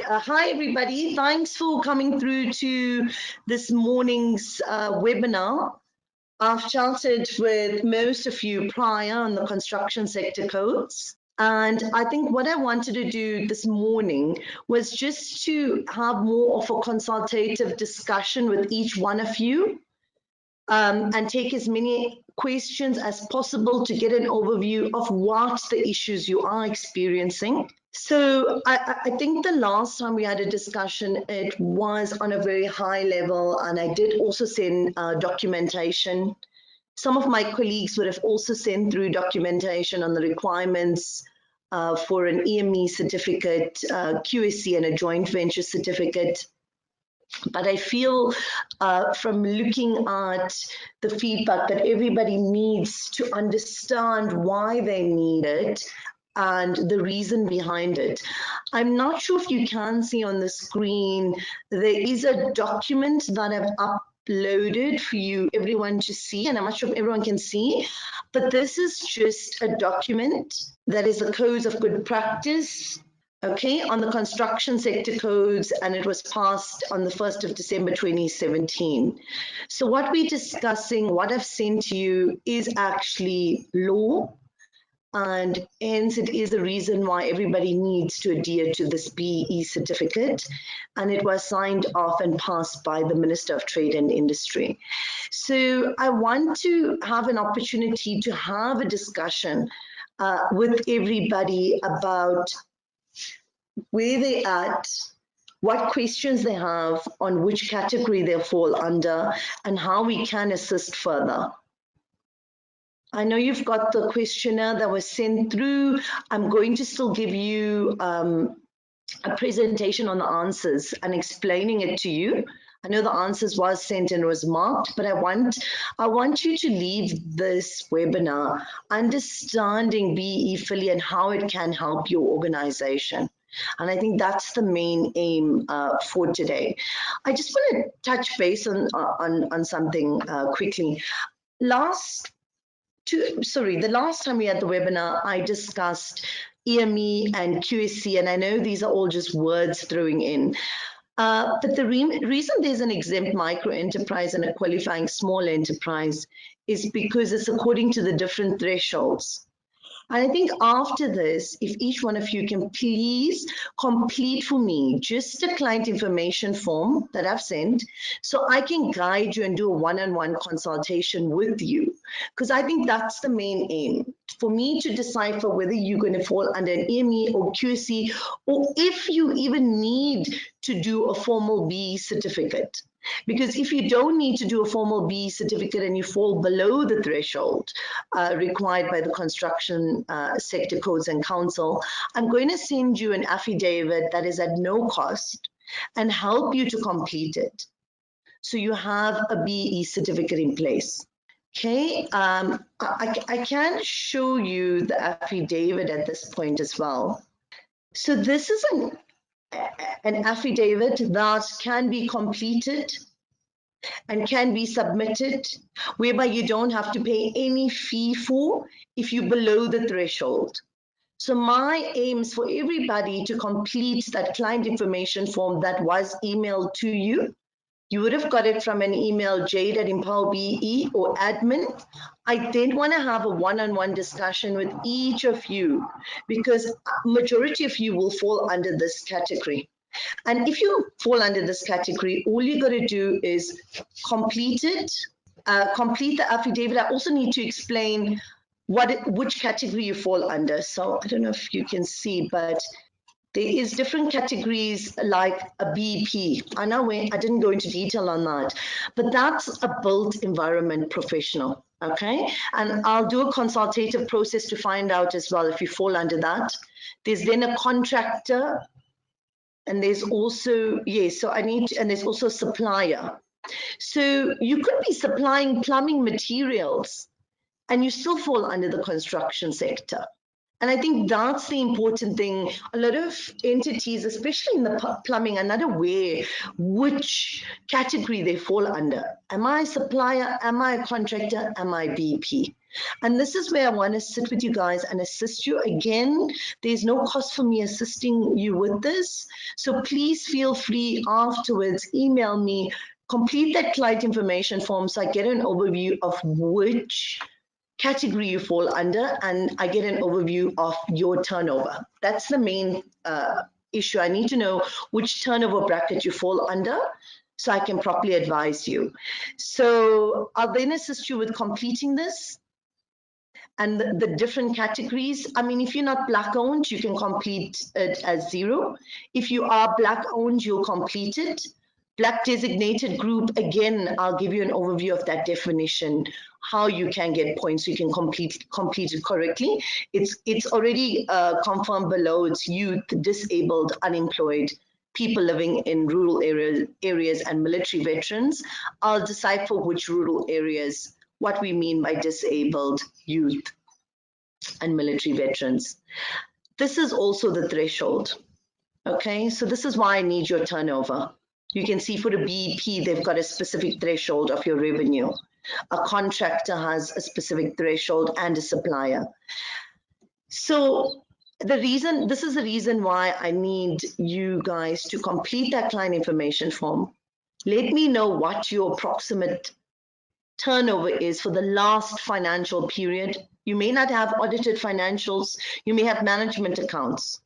Hi, everybody. Thanks for coming through to this morning's webinar. I've chatted with most of you prior on the construction sector codes. And I think what I wanted to do this morning was just to have more of a consultative discussion with each one of you and take as many questions as possible to get an overview of what the issues you are experiencing. So I think the last time we had a discussion, it was on a very high level, and I did also send documentation. Some of my colleagues would have also sent through documentation on the requirements for an EME certificate, QSC, and a joint venture certificate. But I feel from looking at the feedback that everybody needs to understand why they need it and the reason behind it. I'm not sure if you can see on the screen, there is a document that I've uploaded for you, everyone to see, and I'm not sure if everyone can see, but this is just a document that is the codes of good practice, okay, on the construction sector codes, and it was passed on the 1st of December 2017. So what we're discussing, what I've sent to you, is actually law, and hence it is the reason why everybody needs to adhere to this BEE certificate, and it was signed off and passed by the Minister of Trade and Industry. So I want to have an opportunity to have a discussion with everybody about where they're at, what questions they have on which category they fall under, and how we can assist further. I know you've got the questionnaire that was sent through. I'm going to still give you a presentation on the answers and explaining it to you. I know the answers was sent and was marked, but I want you to leave this webinar understanding BEE fully and how it can help your organization. And I think that's the main aim for today. I just want to touch base on something quickly. The last time we had the webinar, I discussed EME and QSC, and I know these are all just words throwing in. But the reason there's an exempt micro enterprise and a qualifying small enterprise is because it's according to the different thresholds. And I think after this, if each one of you can please complete for me just a client information form that I've sent, so I can guide you and do a one-on-one consultation with you, because I think that's the main aim, for me to decipher whether you're going to fall under an EME or QC, or if you even need to do a formal BE certificate. Because if you don't need to do a formal BE certificate and you fall below the threshold required by the construction sector codes and council, I'm going to send you an affidavit that is at no cost and help you to complete it, so you have a BE certificate in place. Okay, I can show you the affidavit at this point as well. So this is an affidavit that can be completed and can be submitted, whereby you don't have to pay any fee for if you're below the threshold. So my aim is for everybody to complete that client information form that was emailed to you. You would have got it from an email, jade@empowerbe or admin. I then want to have a one-on-one discussion with each of you, because majority of you will fall under this category. And if you fall under this category, all you got to do is complete it, complete the affidavit. I also need to explain which category you fall under. So I don't know if you can see, but there is different categories like a BP. I know I didn't go into detail on that, but that's a built environment professional, okay? And I'll do a consultative process to find out as well if you fall under that. There's then a contractor, and there's also, yes, so and there's also a supplier. So you could be supplying plumbing materials and you still fall under the construction sector. And I think that's the important thing. A lot of entities, especially in the plumbing, are not aware which category they fall under. Am I a supplier? Am I a contractor? Am I BP? And this is where I want to sit with you guys and assist you. Again, there's no cost for me assisting you with this. So please feel free afterwards, email me, complete that client information form so I get an overview of which category you fall under, and I get an overview of your turnover. That's the main issue. I need to know which turnover bracket you fall under so I can properly advise you. So I'll then assist you with completing this and the different categories. I mean, if you're not Black owned, you can complete it as 0. If you are Black owned, you'll complete it. Black designated group, again, I'll give you an overview of that definition, how you can get points so you can complete it correctly. It's already confirmed below. It's youth, disabled, unemployed, people living in rural areas and military veterans. I'll decipher which rural areas, what we mean by disabled, youth, and military veterans. This is also the threshold. Okay, so this is why I need your turnover. You can see for the BEP, they've got a specific threshold of your revenue. A contractor has a specific threshold and a supplier. So this is the reason why I need you guys to complete that client information form. Let me know what your approximate turnover is for the last financial period. You may not have audited financials. You may have management accounts.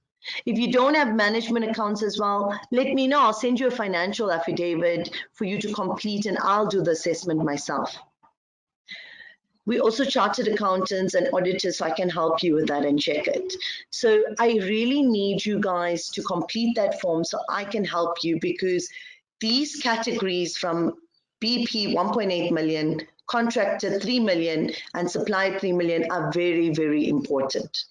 If you don't have management accounts as well, let me know. I'll send you a financial affidavit for you to complete and I'll do the assessment myself. We also chartered accountants and auditors, so I can help you with that and check it. So I really need you guys to complete that form so I can help you, because these categories from BP 1.8 million, contractor 3 million, and supplier 3 million are very, very important.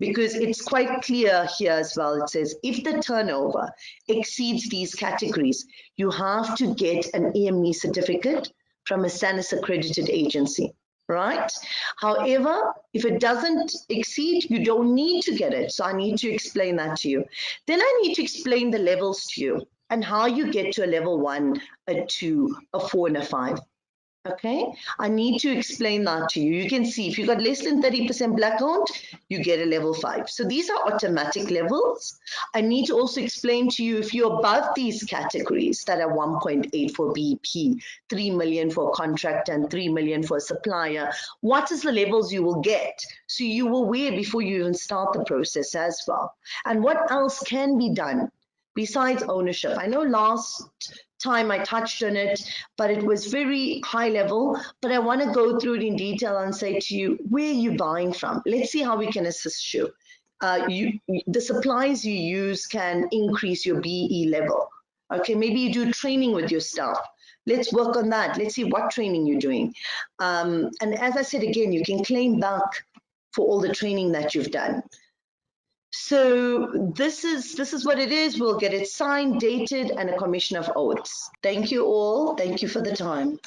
Because it's quite clear here as well. It says if the turnover exceeds these categories, you have to get an EME certificate from a SANIS accredited agency, right? However, if it doesn't exceed, you don't need to get it. So I need to explain that to you. Then I need to explain the levels to you and how you get to a level 1, a 2, a 4, and a 5. Okay, I need to explain that to you. You can see if you got less than 30% Black owned, you get a level 5. So these are automatic levels. I need to also explain to you if you're above these categories that are 1.8 for BP, 3 million for contract, and 3 million for supplier, what is the levels you will get? So you will aware before you even start the process as well. And what else can be done besides ownership? I know last time I touched on it, but it was very high level, but I want to go through it in detail and say to you, where are you buying from? Let's see how we can assist you. The supplies you use can increase your BE level. Okay, maybe you do training with your staff. Let's work on that. Let's see what training you're doing. And as I said again, you can claim back for all the training that you've done. So this is what it is. We'll get it signed, dated, and a commission of oaths. Thank you all. Thank you for the time.